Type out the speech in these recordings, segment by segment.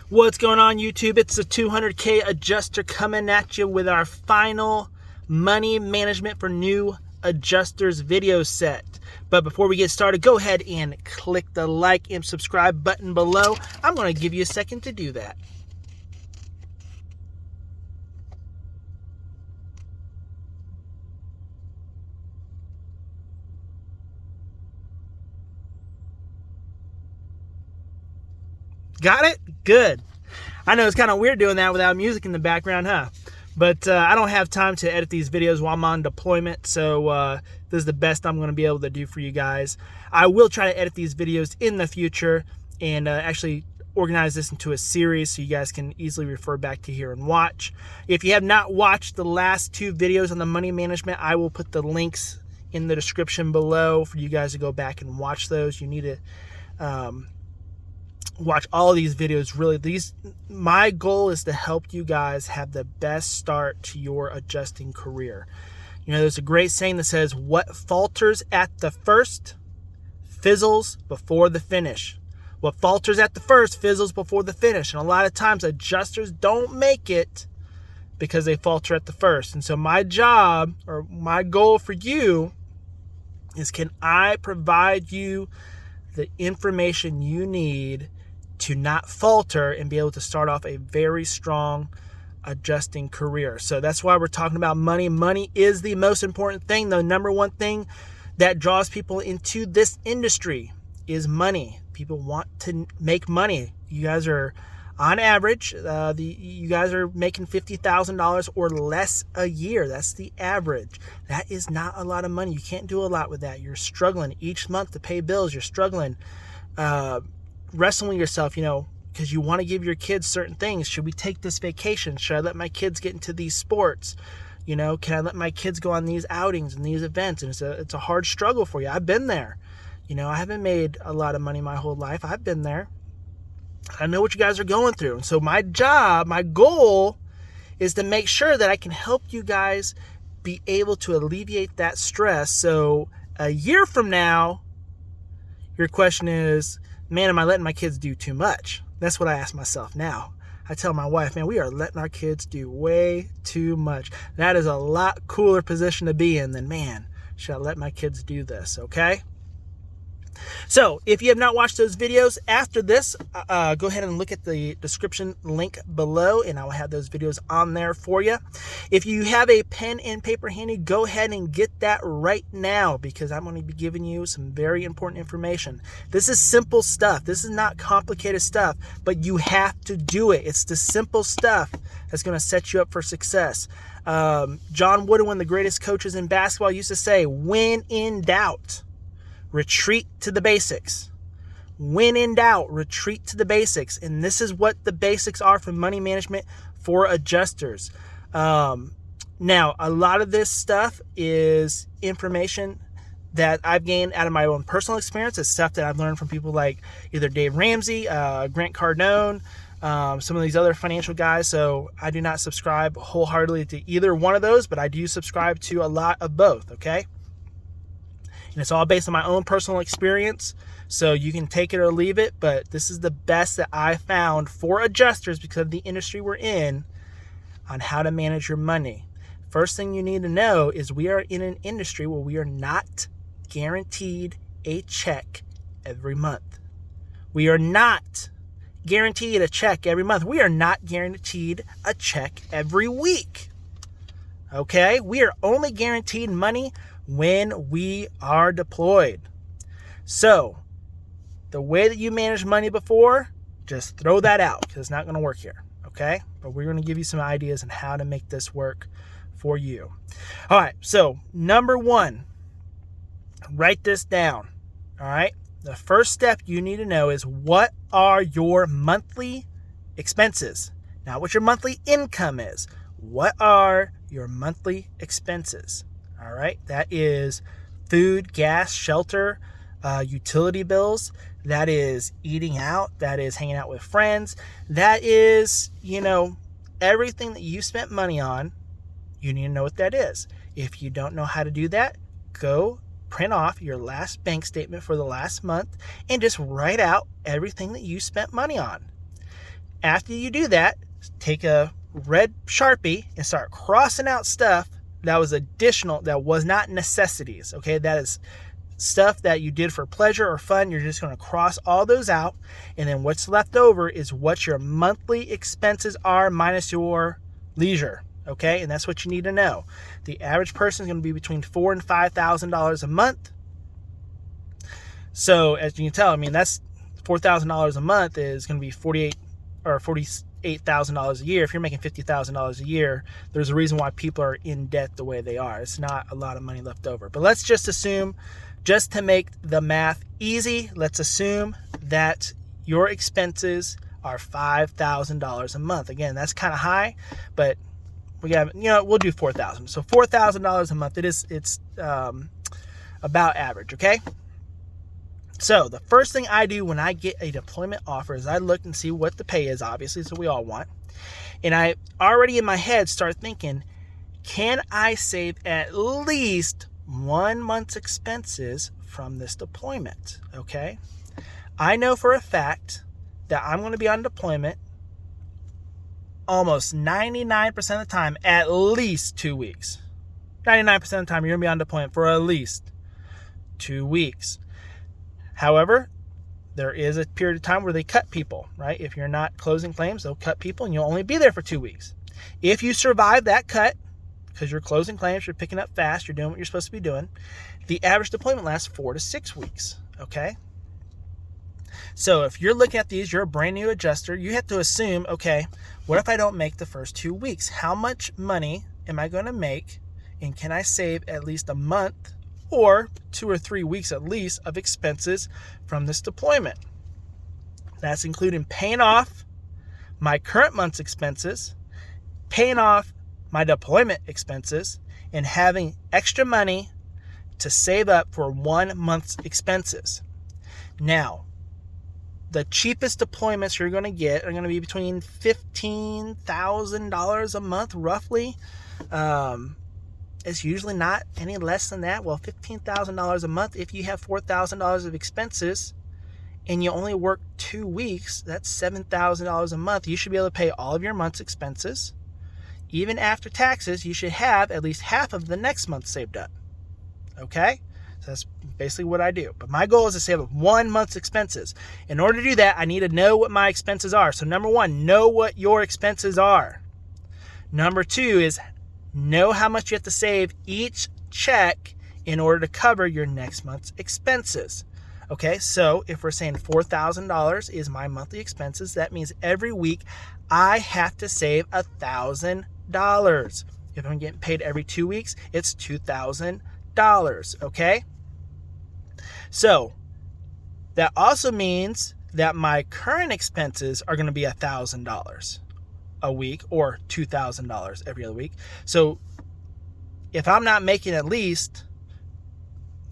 What's going on, YouTube? It's the 200K adjuster coming at you with our final money management for new adjusters video set. But before we get started, go ahead and click the like and subscribe button below. I'm going to give you a second to do that. Got it? Good. I know it's kind of weird doing that without music in the background, huh? But I don't have time to edit these videos while I'm on deployment, so this is the best I'm going to be able to do for you guys. I will try to edit these videos in the future and actually organize this into a series so you guys can easily refer back to here and watch. If you have not watched the last two videos on the money management, I will put the links in the description below for you guys to go back and watch those. You need to watch all of these videos. Really, my goal is to help you guys have the best start to your adjusting career. You know, there's a great saying that says, what falters at the first fizzles before the finish. What falters at the first fizzles before the finish. And a lot of times adjusters don't make it because they falter at the first. And so my job, or my goal for you, is can I provide you the information you need to not falter and be able to start off a very strong adjusting career. So that's why we're talking about money. Money is the most important thing. The number one thing that draws people into this industry is money. People want to make money. You guys are, on average, you guys are making $50,000 or less a year. That's the average. That is not a lot of money. You can't do a lot with that. You're struggling each month to pay bills. You're struggling, wrestling with yourself, you know, because you want to give your kids certain things. Should we take this vacation? Should I let my kids get into these sports? You know, can I let my kids go on these outings and these events? And it's a hard struggle for you. I've been there. You know, I haven't made a lot of money my whole life. I've been there. I know what you guys are going through. And so my job, my goal is to make sure that I can help you guys be able to alleviate that stress. So a year from now, your question is, man, am I letting my kids do too much? That's what I ask myself now. I tell my wife, man, we are letting our kids do way too much. That is a lot cooler position to be in than, man, should I let my kids do this, okay? So if you have not watched those videos after this, go ahead and look at the description link below, and I will have those videos on there for you. If you have a pen and paper handy, go ahead and get that right now, because I'm going to be giving you some very important information. This is simple stuff. This is not complicated stuff, but you have to do it. It's the simple stuff that's going to set you up for success. John Wooden, one of the greatest coaches in basketball, used to say, when in doubt, retreat to the basics. When in doubt, retreat to the basics. And this is what the basics are for money management for adjusters. Now, a lot of this stuff is information that I've gained out of my own personal experience. It's stuff that I've learned from people like either Dave Ramsey, Grant Cardone, some of these other financial guys. So I do not subscribe wholeheartedly to either one of those, but I do subscribe to a lot of both, okay? And it's all based on my own personal experience, so you can take it or leave it, but this is the best that I found for adjusters because of the industry we're in on how to manage your money. First thing you need to know is we are in an industry where we are not guaranteed a check every month. We are not guaranteed a check every month. We are not guaranteed a check every week. Okay? We are only guaranteed money when we are deployed. So the way that you managed money before, just throw that out because it's not going to work here. Okay? But we're going to give you some ideas on how to make this work for you. All right. So number one, write this down. All right. The first step you need to know is, what are your monthly expenses? Not what your monthly income is. What are your monthly expenses? All right, that is food, gas, shelter, utility bills. That is eating out. That is hanging out with friends. That is, you know, everything that you spent money on. You need to know what that is. If you don't know how to do that, go print off your last bank statement for the last month and just write out everything that you spent money on. After you do that, take a red Sharpie and start crossing out stuff that was additional, that was not necessities. Okay, that is stuff that you did for pleasure or fun. You're just going to cross all those out, and then what's left over is what your monthly expenses are minus your leisure. Okay, and that's what you need to know. The average person is going to be between $4,000 and $5,000 a month. So as you can tell, I mean, that's $4,000 a month is going to be $48,000 a year. If you're making $50,000 a year, there's a reason why people are in debt the way they are. It's not a lot of money left over. But let's just assume, just to make the math easy, let's assume that your expenses are $5,000 a month. Again, that's kind of high, but we got, we'll do $4,000. So $4,000 a month. It's about average. Okay. So the first thing I do when I get a deployment offer is I look and see what the pay is, obviously, so we all want. And I already in my head start thinking, can I save at least 1 month's expenses from this deployment? Okay. I know for a fact that I'm going to be on deployment almost 99% of the time, at least 2 weeks. 99% of the time, you're going to be on deployment for at least 2 weeks. However, there is a period of time where they cut people, right? If you're not closing claims, they'll cut people and you'll only be there for 2 weeks. If you survive that cut, because you're closing claims, you're picking up fast, you're doing what you're supposed to be doing, the average deployment lasts 4 to 6 weeks, okay? So if you're looking at these, you're a brand new adjuster, you have to assume, okay, what if I don't make the first 2 weeks? How much money am I going to make, and can I save at least a month or 2 or 3 weeks at least of expenses from this deployment? That's including paying off my current month's expenses, paying off my deployment expenses, and having extra money to save up for 1 month's expenses. Now, the cheapest deployments you're going to get are going to be between $15,000 a month, roughly. It's usually not any less than that. Well, $15,000 a month, if you have $4,000 of expenses and you only work 2 weeks, that's $7,000 a month. You should be able to pay all of your month's expenses. Even after taxes, you should have at least half of the next month saved up. Okay? So that's basically what I do. But my goal is to save up 1 month's expenses. In order to do that, I need to know what my expenses are. So number one, know what your expenses are. Number two is know how much you have to save each check in order to cover your next month's expenses. Okay, so if we're saying $4,000 is my monthly expenses, that means every week I have to save $1,000. If I'm getting paid every 2 weeks, it's $2,000. Okay, so that also means that my current expenses are going to be $1,000 a week or $2,000 every other week. So if I'm not making at least,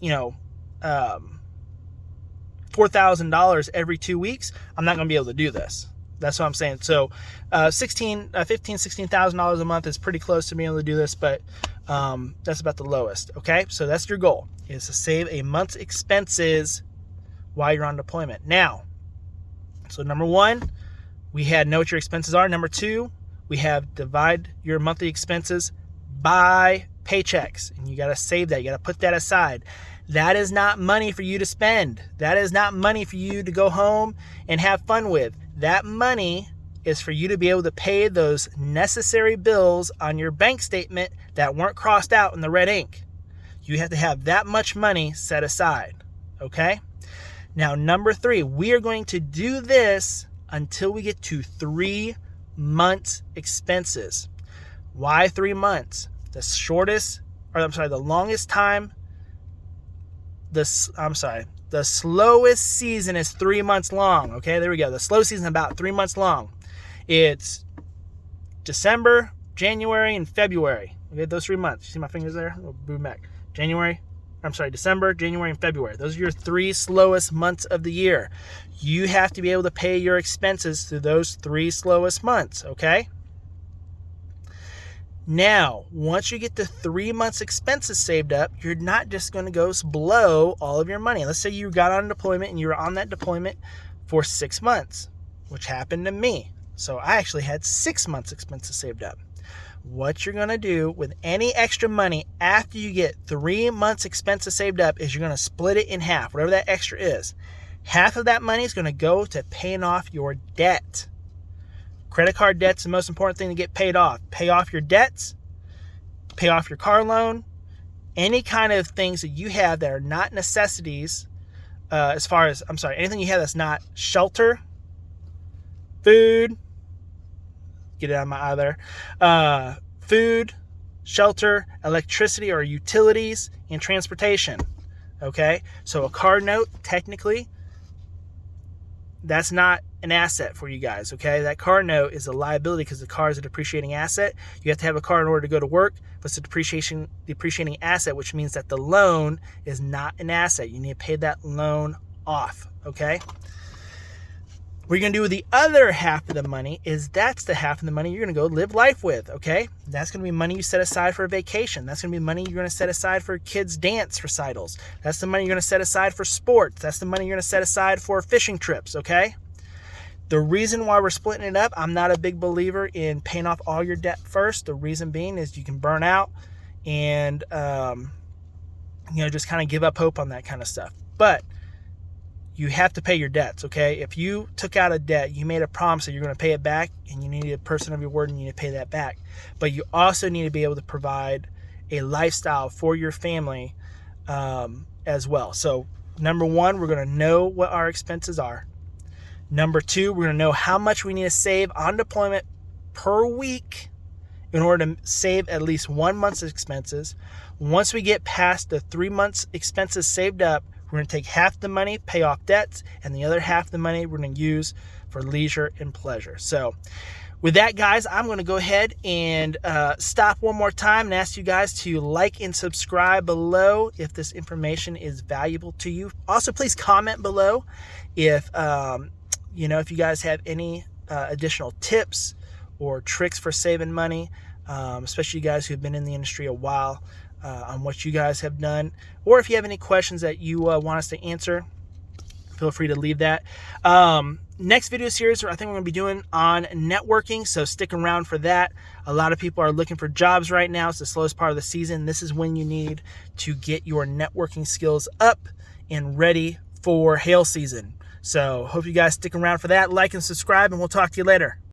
$4,000 every 2 weeks, I'm not going to be able to do this. That's what I'm saying. So $16,000 a month is pretty close to being able to do this, but that's about the lowest. Okay, so that's your goal, is to save a month's expenses while you're on deployment. Now, so number one, we had know what your expenses are. Number two, we have divide your monthly expenses by paychecks, and you got to save that. You got to put that aside. That is not money for you to spend. That is not money for you to go home and have fun with. That money is for you to be able to pay those necessary bills on your bank statement that weren't crossed out in the red ink. You have to have that much money set aside. Okay? Now, number three, we are going to do this until we get to 3 months expenses. Why 3 months? The longest time, the slowest season is 3 months long. Okay, there we go. The slow season is about 3 months long. It's December, January, and February. Okay, those 3 months. You see my fingers there? We'll boom back. December, January, and February. Those are your 3 slowest months of the year. You have to be able to pay your expenses through those 3 slowest months, okay? Now, once you get the 3 months expenses saved up, you're not just going to go blow all of your money. Let's say you got on deployment and you were on that deployment for 6 months, which happened to me. So I actually had 6 months expenses saved up. What you're going to do with any extra money after you get 3 months expenses saved up is you're going to split it in half, whatever that extra is. Half of that money is going to go to paying off your debt. Credit card debt's the most important thing to get paid off. Pay off your debts, pay off your car loan, any kind of things that you have that are not necessities, anything you have that's not shelter, food, get it out of my eye there, food, shelter, electricity or utilities, and transportation. Okay, so a car note, technically, that's not an asset for you guys. Okay, that car note is a liability because the car is a depreciating asset. You have to have a car in order to go to work, but it's a depreciating asset, which means that the loan is not an asset. You need to pay that loan off. Okay. What you're going to do with the other half of the money is that's the half of the money you're going to go live life with, okay? That's going to be money you set aside for a vacation. That's going to be money you're going to set aside for kids' dance recitals. That's the money you're going to set aside for sports. That's the money you're going to set aside for fishing trips, okay? The reason why we're splitting it up, I'm not a big believer in paying off all your debt first. The reason being is you can burn out and, just kind of give up hope on that kind of stuff. But you have to pay your debts, okay? If you took out a debt, you made a promise that you're going to pay it back, and you need a person of your word and you need to pay that back. But you also need to be able to provide a lifestyle for your family as well. So number one, we're going to know what our expenses are. Number two, we're going to know how much we need to save on deployment per week in order to save at least 1 month's expenses. Once we get past the 3 months expenses saved up, we're going to take half the money, pay off debts, and the other half of the money we're going to use for leisure and pleasure. So with that, guys, I'm going to go ahead and stop one more time and ask you guys to like and subscribe below if this information is valuable to you. Also, please comment below if you guys have any additional tips or tricks for saving money, especially you guys who've been in the industry a while. On what you guys have done, or if you have any questions that you want us to answer, feel free to leave that. Next video series, I think we're going to be doing on networking, so stick around for that. A lot of people are looking for jobs right now. It's the slowest part of the season. This is when you need to get your networking skills up and ready for hail season. So hope you guys stick around for that. Like and subscribe, and we'll talk to you later.